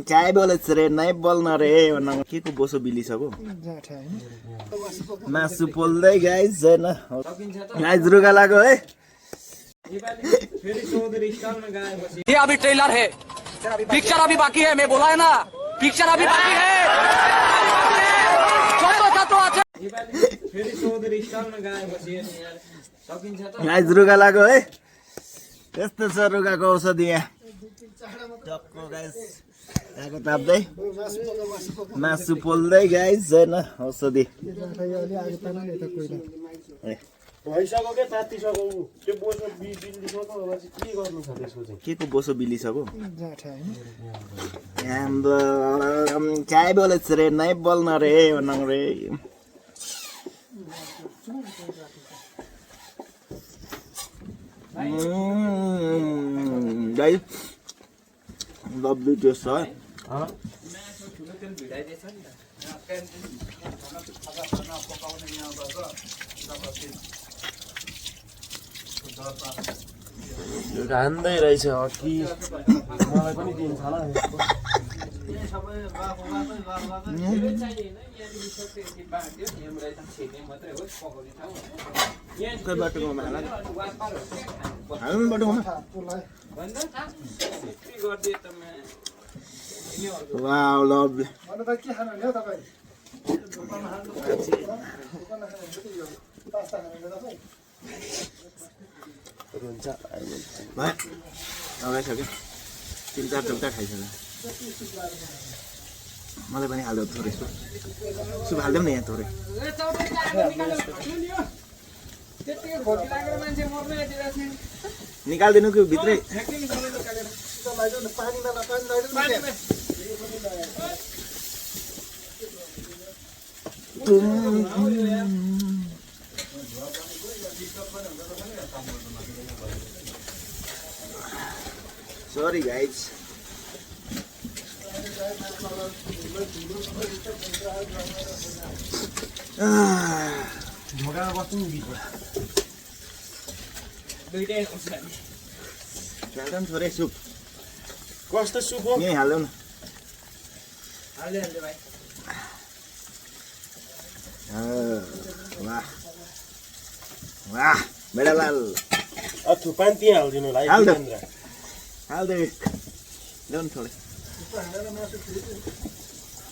काय बोलेछ रे नै बोल्न रे भन्नु के को बोसो बिली छ भो मासु पोल्दै गाइस हैन गाइस रुगा लाग्यो है ये अभी ट्रेलर है पिक्चर अभी बाकी है मैं बोला है ना पिक्चर अभी बाकी है गाइस रुगा लाग्यो है यस्तो छ रुगाको औषधि यहाँ टक्को गाइस आगो ताप्दै मासु पोल्दै गाइस हैन औषधि भइसक्यो के तातिसक्यो त्यो बोसो बिलिसक्यो अब चाहिँ के गर्नु छ त्यसको चाहिँ के को बोसो बिली छ भो काय बोलेछ रे नै बोल्न रे भन्नु रे गाइस lovely taste है रान्दै रहेछ अघि मलाई पनि दिन्छ होला Wow, lovely. भाइ लगाइसक्यो 3-4 चम्चा खाइसक्यो मलाई पनि हाल्दै थोरै सुप हाल्दैम न यहाँ थोरै निकाल्दिनु कि भित्रै Sorry guys. ढोकामा बस्नु नि बिचमा दुईटै हुन्छ हाल्दैम थोरै सुप कस्तो सुप हो यही हाल्दैम न हाल्दै भाइ वाह वाह बेडालाल अथु पानी त्यहाँ हाल्दिनु होला हाल्दै ल्याउनु थोरै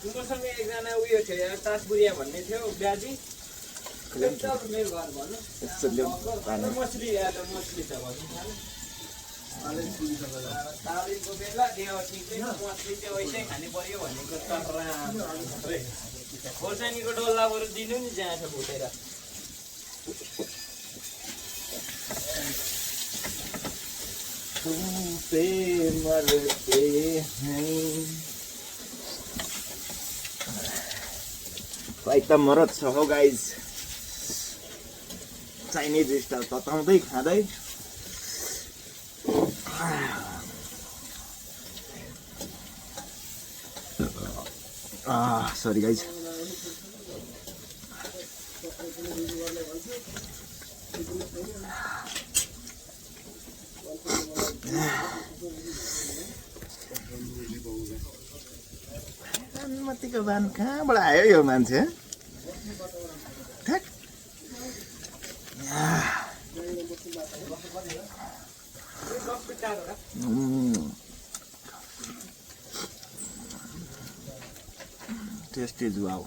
उनीसँग एकजना उयो थियो यार तास बुढिया भन्ने थियो ब्याजी मेरो घर भन्नु यसो ल्याउनु मछली यार मछली छ तालिमको बेला देव ठिक छैन मछली चाहिँ वैसे खाने पर्यो भनेको खोर्सानीको डल्ला बरु दिनु नि जहाँ छ भुटेर तुमसे मरते हैं एकदम मरद छ हो गाइज चाइनिज स्टाइल तताउँदै खाँदै सरी गाइज अनुमतिको बान कहाँबाट आयो यो मान्छे टेस्टी जुवाओ